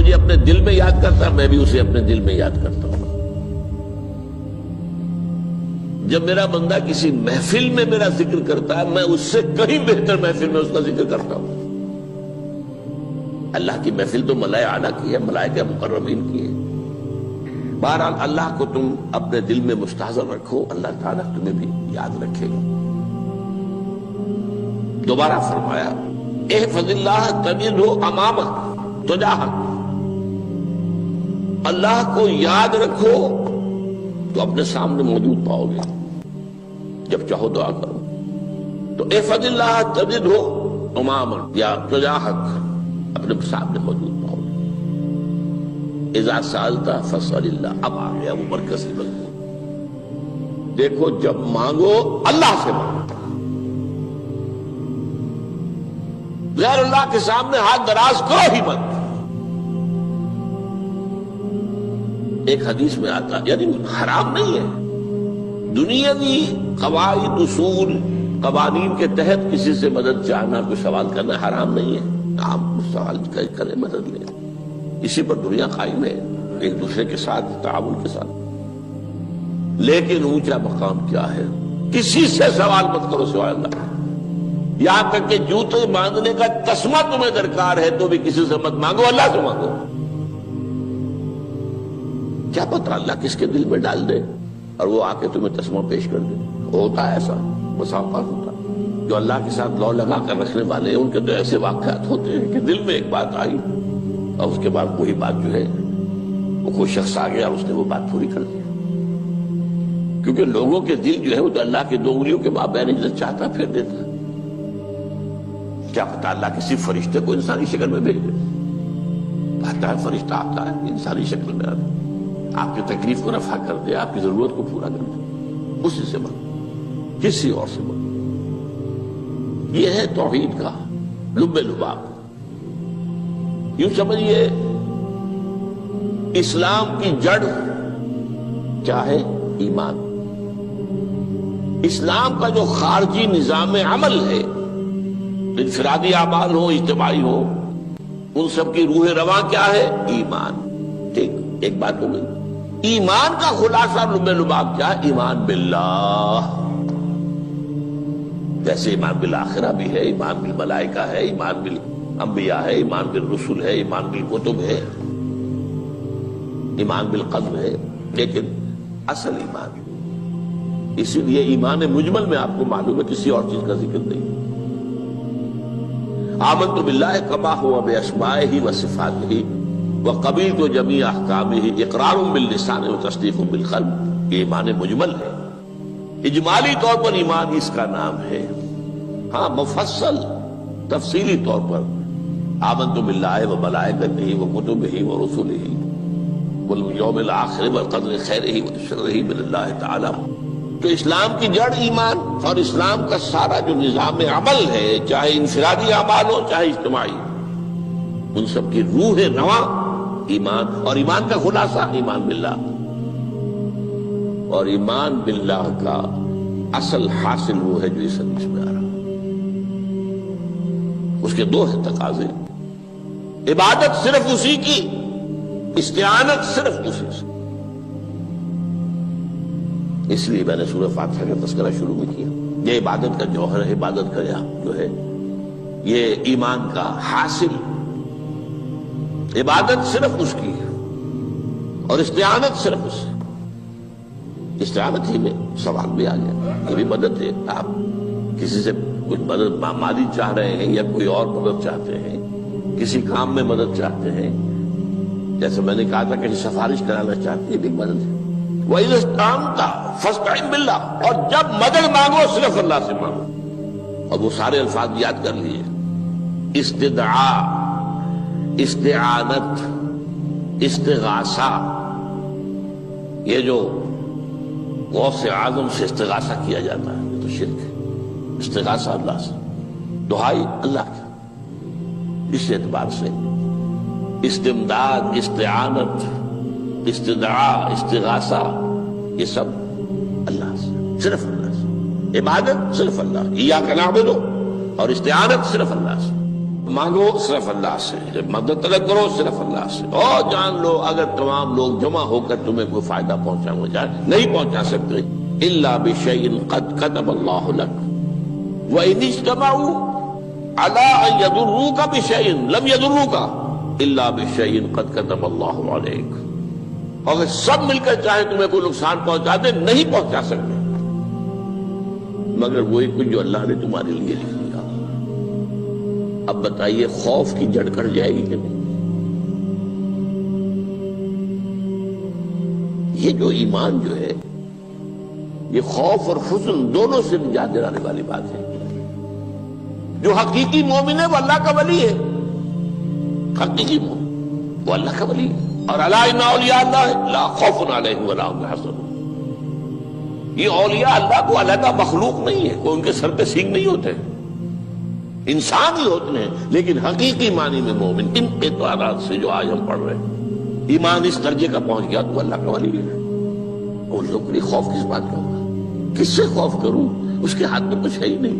مجھے اپنے دل میں یاد کرتا ہے، میں بھی اسے اپنے دل میں یاد کرتا ہوں۔ جب میرا بندہ کسی محفل میں میرا ذکر کرتا ہے، میں اس سے کہیں بہتر محفل میں اس کا ذکر کرتا ہوں۔ اللہ کی محفل تو ملائے اعلیٰ کی ہے، ملائکہ مقربین کی ہے۔ بہرحال اللہ کو تم اپنے دل میں مستحضر رکھو، اللہ تعالیٰ تمہیں بھی یاد رکھے گا۔ دوبارہ فرمایا احفظ اللہ تجدہ امامک تجاہک، اللہ کو یاد رکھو تو اپنے سامنے موجود پاؤ گے۔ جب چاہو دعا کرو تو احفظ اللہ تجدہ امامک یا تجاہک، اپنے سامنے موجود پاؤ گے۔ اذا سألت فاسأل اللہ، اب آ گیا وہ مرکزی مضمون۔ دیکھو جب مانگو اللہ سے مانگو، غیر اللہ کے سامنے ہاتھ دراز کرو ہی مت۔ ایک حدیث میں آتا یعنی حرام نہیں ہے، دنیاوی قواعد اصول قوانین کے تحت کسی سے مدد چاہنا، کوئی سوال کرنا حرام نہیں ہے۔ آپ سوال کریں، مدد لیں، اسی پر دنیا قائم ہے، ایک دوسرے کے ساتھ تعاون کے ساتھ۔ لیکن اونچا مقام کیا ہے؟ کسی سے سوال مت کرو سوائے اللہ، یہاں تک کہ جوتے باندھنے کا تسمہ تمہیں درکار ہے تو بھی کسی سے مت مانگو، اللہ سے مانگو۔ کیا پتہ اللہ کس کے دل میں ڈال دے اور وہ آ کے تمہیں تسمہ پیش کر دے۔ ہوتا ہے ایسا، مسافر ہوتا ہے۔ جو اللہ کے ساتھ لو لگا کر رکھنے والے ہیں ان کے تو ایسے واقعات ہوتے ہیں کہ دل میں ایک بات آئی اور اس کے بعد وہی بات جو ہے وہ کوئی شخص آ گیا اور اس نے وہ بات پوری کر دی۔ کیونکہ لوگوں کے دل جو ہے وہ تو اللہ کے دو انگلیوں کے مابین جو چاہتا پھیر دیتا ہے۔ کیا پتہ اللہ کسی فرشتے کو انسانی شکل میں بھیج دے، آتا ہے فرشتہ، آتا ہے انسانی شکل میں، آتا ہے آپ کی تکلیف کو رفع کر دے، آپ کی ضرورت کو پورا کر دے۔ اسی سے مانگو، کسی اور سے مانگو۔ یہ ہے توحید کا لب لباب۔ یوں سمجھیے اسلام کی جڑ کیا ہے؟ ایمان۔ اسلام کا جو خارجی نظام عمل ہے، انفرادی اعمال ہو اجتماعی ہو، ان سب کی روح رواں کیا ہے؟ ایمان۔ ٹھیک، ایک بات ہو گئی۔ ایمان کا خلاصہ لب لباب کیا ہے؟ ایمان باللہ۔ جیسے ایمان بالآخرہ بھی ہے، ایمان بالملائکہ ہے، ایمان بالانبیاء ہے، ایمان بالرسل ہے، ایمان بالکتب ہے، ایمان بالقلب ہے، لیکن اصل ایمان۔ اسی لیے ایمان مجمل میں آپ کو معلوم ہے کسی اور چیز کا ذکر نہیں۔ آمنت باللہ کما ہوا باسمائہ وصفاتہ وقبلت جمیع احکامہ اقرار باللسان وتصدیق بالقلب۔ یہ ایمان مجمل ہے، اجمالی طور پر ایمان اس کا نام ہے۔ ہاں مفصل تفصیلی طور پر آمنت باللہ وملائکتہ وکتبہ ورسلہ والیوم الآخر والقدر خیرہ وشرہ من اللہ تعالی۔ تو اسلام کی جڑ ایمان، اور اسلام کا سارا جو نظام عمل ہے، چاہے انفرادی اعمال ہو چاہے اجتماعی، ان سب کی روح رواں ایمان، اور ایمان کا خلاصہ ایمان باللہ۔ اور ایمان باللہ کا اصل حاصل وہ ہے جو اس حدیث میں آ رہا ہے۔ اس کے دو ہیں تقاضے، عبادت صرف اسی کی، استعانت صرف اسی سے۔ اس لیے میں نے سورہ فاتحہ کا تذکرہ شروع میں کیا۔ یہ عبادت کا جوہر ہے، عبادت کا جو ہے یہ ایمان کا حاصل۔ عبادت صرف اس کی ہے اور استعانت صرف اس سے۔ استعانت ہی میں سوال بھی آ گیا، یہ بھی مدد ہے۔ آپ کسی سے کچھ مدد مالی چاہ رہے ہیں یا کوئی اور مدد چاہتے ہیں، کسی کام میں مدد چاہتے ہیں، جیسے میں نے کہا تھا کہ سفارش کرانا چاہتے ہیں، یہ بھی مدد ہے۔ وَإِذَا اسْتَعَنْتَ فَاسْتَعِنْ بِاللَّهِ، اور جب مدد مانگو صرف اللہ سے مانگو۔ اور وہ سارے الفاظ یاد کر لیے، استدعاء، استعانت، استغاثہ۔ یہ جو غوث اعظم سے استغاثہ کیا جاتا ہے یہ تو شرک ہے۔ استغاثہ اللہ سے، دعائی اللہ کی۔ اس اعتبار سے استمداد، استعانت، استدعاء، استغاثہ، یہ سب اللہ سے، صرف اللہ سے۔ عبادت صرف اللہ، ایاک نعبد، اور استعانت صرف اللہ سے۔ مانگو صرف اللہ سے، جب مدد طلب کرو صرف اللہ سے، اور جان لو اگر تمام لوگ جمع ہو کر تمہیں کوئی فائدہ پہنچانا جائے نہیں پہنچا سکتے، الا بشیء قد کتب اللہ لک وان اجتمعوا علی ان یضروک بشیء لم یضروک الا بشیء قد کتب اللہ علیک، اگر سب مل کر چاہے تمہیں کوئی نقصان پہنچا دے نہیں پہنچا سکتے مگر وہی کچھ جو اللہ نے تمہارے لیے لکھ دیا۔ اب بتائیے خوف کی جڑ کٹ جائے گی کہ نہیں؟ یہ جو ایمان جو ہے یہ خوف اور حزن دونوں سے نجات دلانے والی بات ہے۔ جو حقیقی مومن ہے وہ اللہ کا ولی ہے، حقیقی مومن وہ اللہ کا ولی ہے، اور الا ان اولیاء اللہ لا خوف علیہم ولا هم يحزنون۔ یہ اولیاء اللہ کو علیحدہ مخلوق نہیں ہے، کوئی ان کے سر پہ سینگ نہیں ہوتے، انسان ہی ہوتے ہیں، لیکن حقیقی معنی میں مومن ان اعتبارات سے جو آج ہم پڑھ رہے ہیں ایمان اس درجے کا پہنچ گیا تو اللہ کا ولی ہے۔ اور لوگوں کے لیے خوف کس بات کا ہوگا؟ کس سے خوف کروں؟ اس کے ہاتھ میں کچھ ہے ہی نہیں،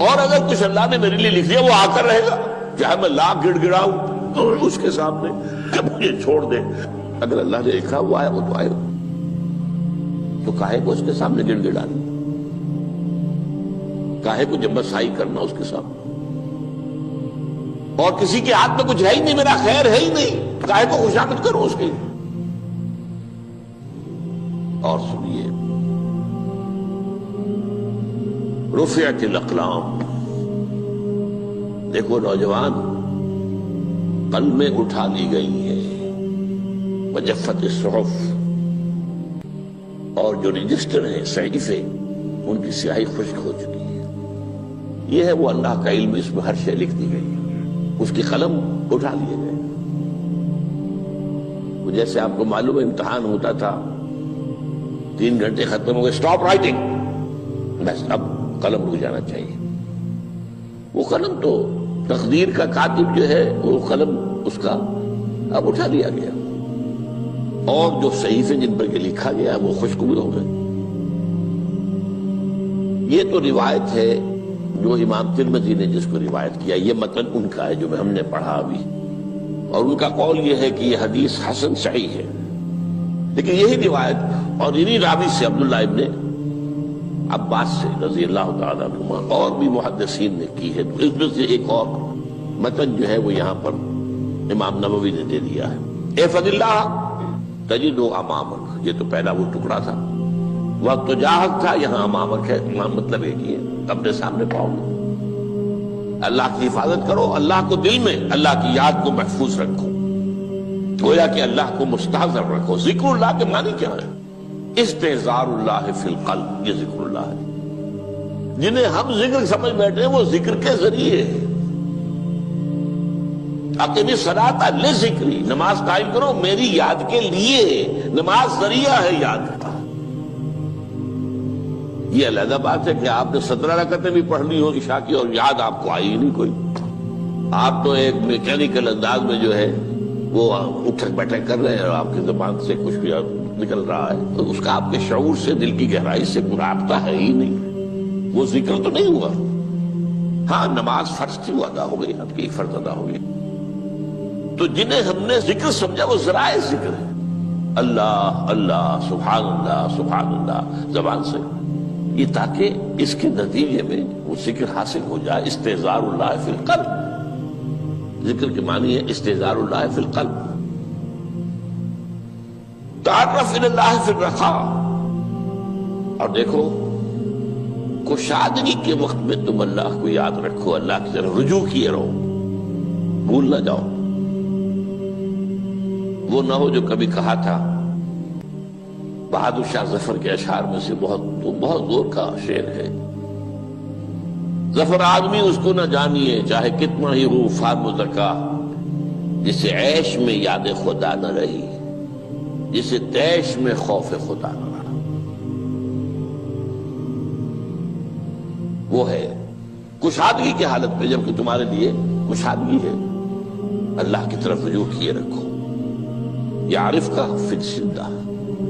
اور اگر کچھ اللہ نے میرے لیے لکھ دیا وہ آ کر رہے گا، چاہے میں لاکھ گڑ گڑاؤں تو اس کے سامنے کہ مجھے چھوڑ دے، اگر اللہ نے لکھا وہ آیا وہ تو آئے، تو کاہے کو اس کے سامنے گڑ گڑانا، کاہے کو جبرسائی کرنا اس کے سامنے، اور کسی کے ہاتھ میں کچھ ہے ہی نہیں، میرا خیر ہے ہی نہیں، کاہے کو خوشامد کرو اس کی۔ اور سنیے، رفعت الاقلام، دیکھو نوجوان، قلمیں اٹھا لی گئی ہیں، وجفت الصحف، اور جو رجسٹر ہیں صحیفے ان کی سیاہی خشک ہو چکی ہے۔ یہ ہے وہ اللہ کا علم، اس میں ہر شے لکھ دی گئی ہے، اس کی قلم اٹھا لیے گئے۔ جیسے آپ کو معلوم ہے امتحان ہوتا تھا، 3 گھنٹے ختم ہو گئے، اسٹاپ رائٹنگ، بس اب قلم رک جانا چاہیے۔ وہ قلم تو تقدیر کا کاتب جو ہے وہ قلم اس کا اب اٹھا لیا گیا، اور جو صحیفے جن پر کے لکھا گیا وہ خشک بھی ہو گئے۔ یہ تو روایت ہے جو امام ترمذی نے جس کو روایت کیا، یہ متن ان کا ہے جو ہم نے پڑھا ابھی، اور ان کا قول یہ ہے کہ یہ حدیث حسن صحیح ہے، لیکن یہی روایت اور انہی راوی سے عبداللہ ابن عباس سے رضی اللہ تعالیٰ عنہما اور بھی محدثین نے کی ہے، تو اس میں سے ایک اور متن جو ہے وہ یہاں پر امام نووی نے دے دیا ہے۔ احفظ اللہ تجدہ امامک، یہ تو پہلا وہ ٹکڑا تھا، وقت تو جاہک تھا، یہاں امامک ہے، امام مطلب ایک ہی ہے، اپنے سامنے پاؤ گے۔ اللہ کی حفاظت کرو، اللہ کو دل میں، اللہ کی یاد کو محفوظ رکھو، گویا کہ اللہ کو مستحضر رکھو۔ ذکر اللہ کے معنی کیا ہے؟ استحضار اللہ فی القلب، یہ ذکر اللہ ہے۔ جنہیں ہم ذکر سمجھ بیٹھے ہیں وہ ذکر کے ذریعے ہے۔ اقیم الصلاۃ لذکری، نماز قائم کرو میری یاد کے لیے، نماز ذریعہ ہے یاد کا۔ یہ علیحدہ بات ہے کہ آپ نے 17 رکعتیں بھی پڑھ لی ہو عشاء کی اور یاد آپ کو آئی ہی نہیں کوئی، آپ تو ایک میکینیکل انداز میں جو ہے وہ اٹھک بیٹھک کر رہے ہیں اور آپ کی زبان سے کچھ بھی نکل رہا ہے، تو اس کا آپ کے شعور سے، دل کی گہرائی سے کوئی رابطہ ہے ہی نہیں، وہ ذکر تو نہیں ہوا۔ ہاں نماز فرض تھی وہ ادا ہو گئی، آپ کی ایک فرض ادا ہو گئی۔ تو جنہیں ہم نے ذکر سمجھا وہ ذرائع ذکر ہے، اللہ اللہ سبحان اللہ سبحان اللہ زبان سے، یہ تاکہ اس کے نتیجے میں وہ ذکر حاصل ہو جائے۔ استحضار اللہ فی القلب، ذکر کے معنی ہے استحضار اللہ فی القلب۔ تعرف الی اللہ فی الرخاء، اور دیکھو کشادگی کے وقت میں تم اللہ کو یاد رکھو، اللہ کی طرف رجوع کیے رہو، بھول نہ جاؤ۔ وہ نہ ہو جو کبھی کہا تھا، بہادر شاہ ظفر کے اشعار میں سے بہت زور کا شعر ہے، ظفر آدمی اس کو نہ جانیے چاہے کتنا ہی ہو فارم زکا، جسے عیش میں یاد خدا نہ رہی، جسے تیش میں خوف خدا نہ رہا۔ وہ ہے کشادگی کی حالت میں، جبکہ تمہارے لیے کشادگی ہے، اللہ کی طرف رجوع کیے رکھو۔ یعرف کا فی الشدہ،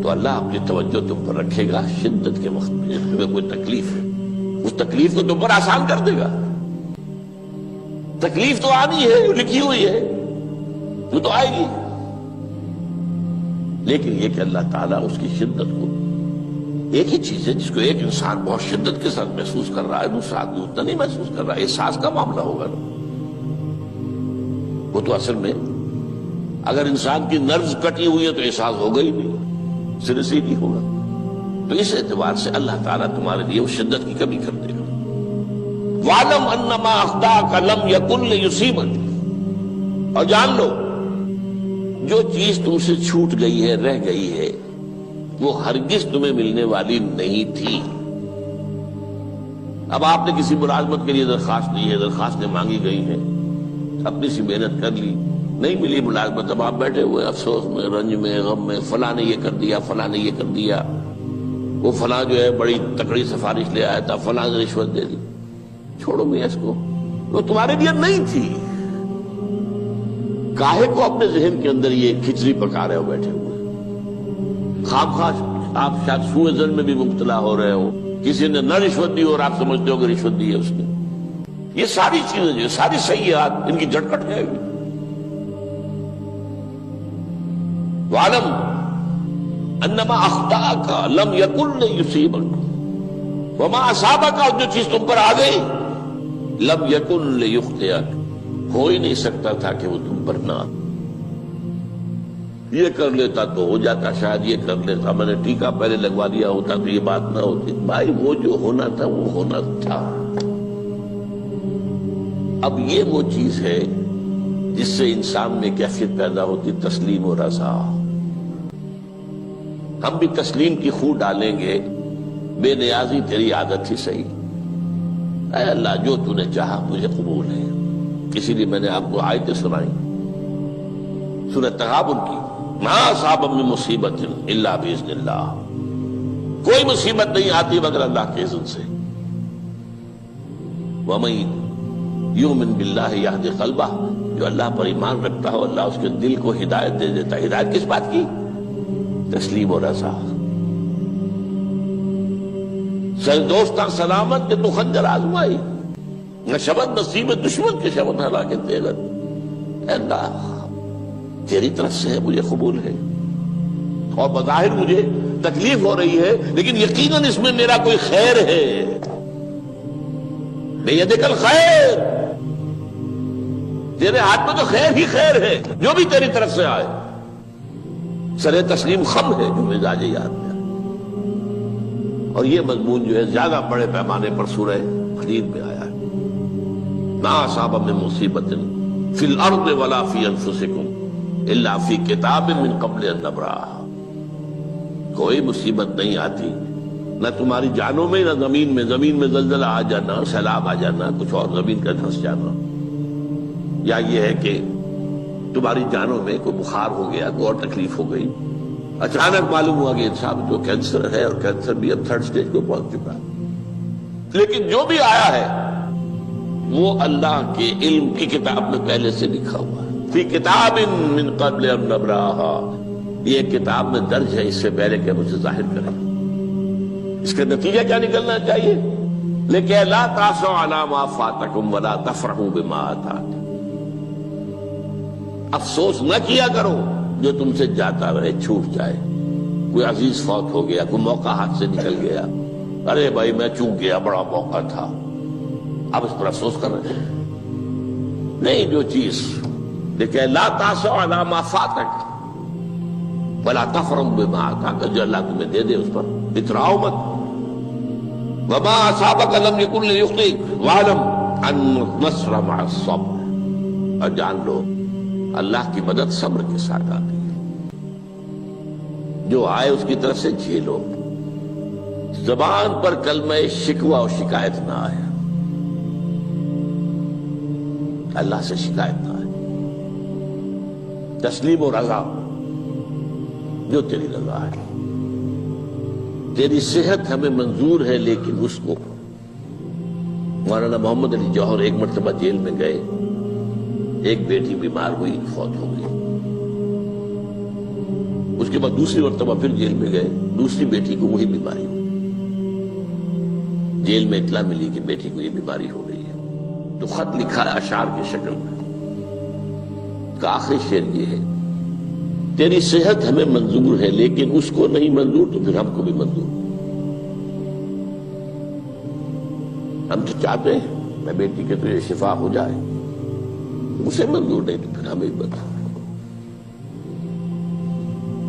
تو اللہ اپنی توجہ تم پر رکھے گا شدت کے وقت میں، جب تمہیں کوئی تکلیف ہے اس تکلیف کو تم پر آسان کر دے گا۔ تکلیف تو آنی ہے، جو لکھی ہوئی ہے وہ تو آئے گی، لیکن یہ کہ اللہ تعالیٰ اس کی شدت کو، ایک ہی چیز ہے جس کو ایک انسان بہت شدت کے ساتھ محسوس کر رہا ہے، دوسرا آدمی اتنا نہیں محسوس کر رہا ہے، احساس کا معاملہ ہوگا نا۔ وہ تو اصل میں اگر انسان کی نرز کٹی ہوئی ہے تو احساس ہوگا ہی نہیں، سرے سے نہیں ہوگا۔ تو اس اعتبار سے اللہ تعالیٰ تمہارے لیے وہ شدت کی کمی کر دے گا۔ وَاعْلَمْ أَنَّمَا أَخْطَأَكَ لَمْ يَكُنْ لِيُصِيبَكَ، اور جان لو جو چیز تم سے چھوٹ گئی ہے، رہ گئی ہے، وہ ہرگز تمہیں ملنے والی نہیں تھی۔ اب آپ نے کسی ملازمت کے لیے درخواست دی ہے، درخواستیں مانگی گئی ہیں، اپنی سی محنت کر لی، نہیں ملی ملازمت، اب آپ بیٹھے ہوئے افسوس میں، رنج میں، غم میں، فلاں نے یہ کر دیا، فلاں نے یہ کر دیا، وہ فلاں جو ہے بڑی تکڑی سفارش لے آیا تھا، فلاں نے رشوت دے دی۔ چھوڑو میاں اس کو، وہ تمہارے لیے نہیں تھی۔ کاہے کو اپنے ذہن کے اندر یہ کھچڑی پکا رہے ہو بیٹھے ہوئے؟ خواہ آپ شاید سوء ظن میں بھی مبتلا ہو رہے ہو، کسی نے نہ رشوت دی اور آپ سمجھتے ہو کہ رشوت دی ہے اس نے۔ یہ ساری چیزیں جو ساری سیئات، ان کی جڑ کٹ جائے گی۔ وَاعْلَمْ أَنَّمَا أَخْطَأَكَ لَمْ يَكُنْ لِيُصِيبَكَ وَمَا أَصَابَكَ، جو چیز تم پر آ گئی، لَمْ يَكُنْ لِيُخْطِئَكَ، ہو ہی نہیں سکتا تھا کہ وہ تم پر نہ آ۔ یہ کر لیتا تو ہو جاتا، شاید یہ کر لیتا، میں نے ٹیکا پہلے لگوا دیا ہوتا تو یہ بات نہ ہوتی۔ بھائی وہ جو ہونا تھا وہ ہونا تھا۔ اب یہ وہ چیز ہے جس سے انسان میں کیفیت پیدا ہوتی، تسلیم و رضا۔ ہم بھی تسلیم کی خو ڈالیں گے، بے نیازی تیری عادت ہی صحیح، اے اللہ جو تو نے چاہا مجھے قبول ہے۔ اسی لیے میں نے آپ کو آیتیں سنائی سورہ تغابن کی، ما اصاب من مصیبت الا باذن اللہ، کوئی مصیبت نہیں آتی مگر اللہ کے اذن سے۔ وَمَن یؤمن باللہ یہد قلبہ، جو اللہ پر ایمان رکھتا ہو اللہ اس کے دل کو ہدایت دے دیتا ہے۔ ہدایت کس بات کی؟ تسلیم و رضا۔ سر دوستاں سلامت کہ تو خنجر آزمائی، نہ شبد نصیب دشمن کے شبد ہلاکت تیغت۔ اے اللہ تیری طرف سے ہے، مجھے قبول ہے، اور بظاہر مجھے تکلیف ہو رہی ہے لیکن یقیناً اس میں میرا کوئی خیر ہے۔ بیدک الخیر، تیرے ہاتھ میں تو خیر ہی خیر ہے، جو بھی تیری طرف سے آئے۔ سر تسلیم خم ہے جو مزاج یاد میں آئے۔ اور یہ مضمون جو ہے زیادہ بڑے پیمانے پر سورہ حدید میں آیا ہے۔ ما اصاب من مصیبت فی الارض ولا فی انفسکم الا فی کتاب من قبل ان نبرأها، کوئی مصیبت نہیں آتی نہ تمہاری جانوں میں نہ زمین میں، زمین میں زلزلہ آ جانا، سیلاب آ جانا، کچھ اور زمین کا دھنس جانا، یا یہ ہے کہ تمہاری جانوں میں کوئی بخار ہو گیا، کوئی اور تکلیف ہو گئی، اچانک معلوم ہوا کہ انسان تو کینسر ہے، اور کینسر بھی اب 3rd سٹیج کو پہنچ چکا ہے، لیکن جو بھی آیا ہے وہ اللہ کے علم کی کتاب میں پہلے سے لکھا ہوا ہے۔ فی کتاب من قبل ان نبرأها، یہ کتاب میں درج ہے اس سے پہلے کہ ہم اسے ظاہر کریں۔ اس کا نتیجہ کیا نکلنا چاہیے؟ لیکن لا تاسوا علی ما فاتکم ولا تفرحوا بما آتاکم، افسوس نہ کیا کرو جو تم سے جاتا رہے، چھوٹ جائے، کوئی عزیز فوت ہو گیا، کوئی موقع ہاتھ سے نکل گیا، ارے بھائی میں چوک گیا، بڑا موقع تھا، اب اس پر افسوس کر رہے ہیں؟ نہیں، جو چیز دیکھیں لا تاسوا علی ما فاتک ولا تفرحوا بما آتاک، جو اللہ تمہیں دے دے اس پر اتراؤ مت۔ وما اصابک لم یکن لیخطئک واعلم ان النصر مع الصبر، اور جان لو اللہ کی مدد صبر کے ساتھ آتی ہے، جو آئے اس کی طرف سے جھیلو، زبان پر کلمہ شکوہ اور شکایت نہ آئے، اللہ سے شکایت نہ آئے، تسلیم و رضا، جو تیری رضا ہے۔ تیری صحت ہمیں منظور ہے لیکن اس کو، مولانا محمد علی جوہر ایک مرتبہ جیل میں گئے، ایک بیٹی بیمار ہوئی، فوت ہو گئی، اس کے بعد دوسری مرتبہ پھر جیل میں گئے، دوسری بیٹی کو وہی بیماری ہوئی، جیل میں اطلاع ملی کہ بیٹی کو یہ بیماری ہو گئی ہے، تو خط لکھا ہے اشعار کی شکل میں. کا آخری شعر یہ ہے: تیری صحت ہمیں منظور ہے لیکن اس کو نہیں منظور تو پھر ہم کو بھی منظور. ہم تو چاہتے ہیں میں بیٹی کے تجھے شفا ہو جائے، اسے منظور نہیں تو پھر ہمیں بھی منظور.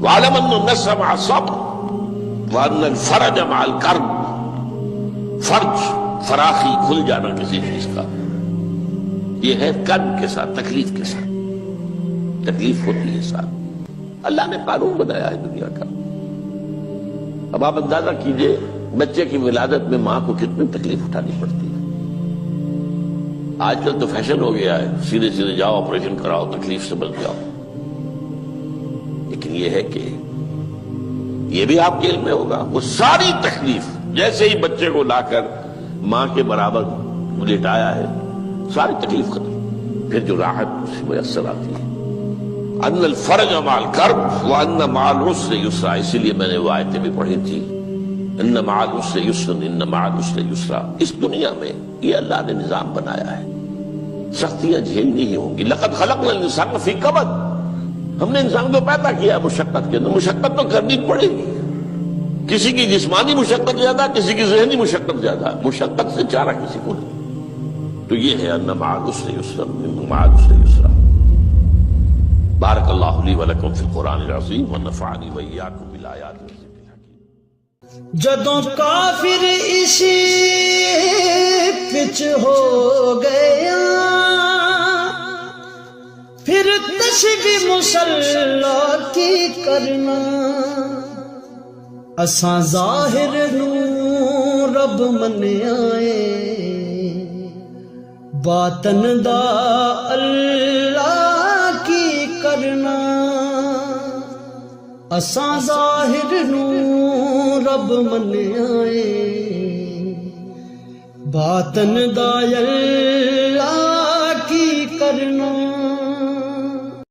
وَعَلَمَ أَنَّ النَّصْرَ مَعَ الصَّبْرِ وَأَنَّ الْفَرَجَ مَعَ الْكَرْبِ. فرج، فراخی، کھل جانا کسی چیز کا، یہ ہے کرب کے ساتھ، تکلیف کے ساتھ. تکلیف ہوتی ہے ساتھ. اللہ نے قانون بنایا ہے دنیا کا. اب آپ اندازہ کیجئے بچے کی ولادت میں ماں کو کتنی تکلیف اٹھانی پڑتی ہے. آج کل تو فیشن ہو گیا ہے، سیدھے سیدھے جاؤ، آپریشن کراؤ، تکلیف سے بچ جاؤ. لیکن یہ ہے کہ یہ بھی آپ کے علم میں ہوگا، وہ ساری تکلیف جیسے ہی بچے کو لا کر ماں کے برابر لٹایا ہے، ساری تکلیف ختم. پھر جو راحت اس سے میسر آتی ہے. ان الفرج مع الکرب وان مع العسر یسرا. اسی لیے میں نے وہ آیتیں بھی پڑھی تھی، ان مع العسر یسرا، ان مع العسر یسرا. اس دنیا میں یہ اللہ نے نظام بنایا ہے، سختیاں جھیلنی ہی ہوں گی. لقد خلقنا الانسان فی کبد. ہم نے انسان کو پیدا کیا مشقت کے اندر، مشقت تو کرنی پڑے گی. کسی کی جسمانی مشقت زیادہ، کسی کی ذہنی مشقت زیادہ، مشقت سے چارہ کسی کو نہیں. تو یہ ہے ان مع العسر یسرا، ان مع العسر یسرا. بارک اللہ لی ولکم فی القرآن العظیم ونفعنی وإیاکم بالآیات والذکر الحکیم. جدوں کافر اسی پچ ہو گیا، پھر تسبیح مصلی کی کرنا. اساں ظاہر نو رب منیا اے، باطن دا اللہ کی کرنا. اساں ظاہر نو رب منیا اے، باطن دا اللہ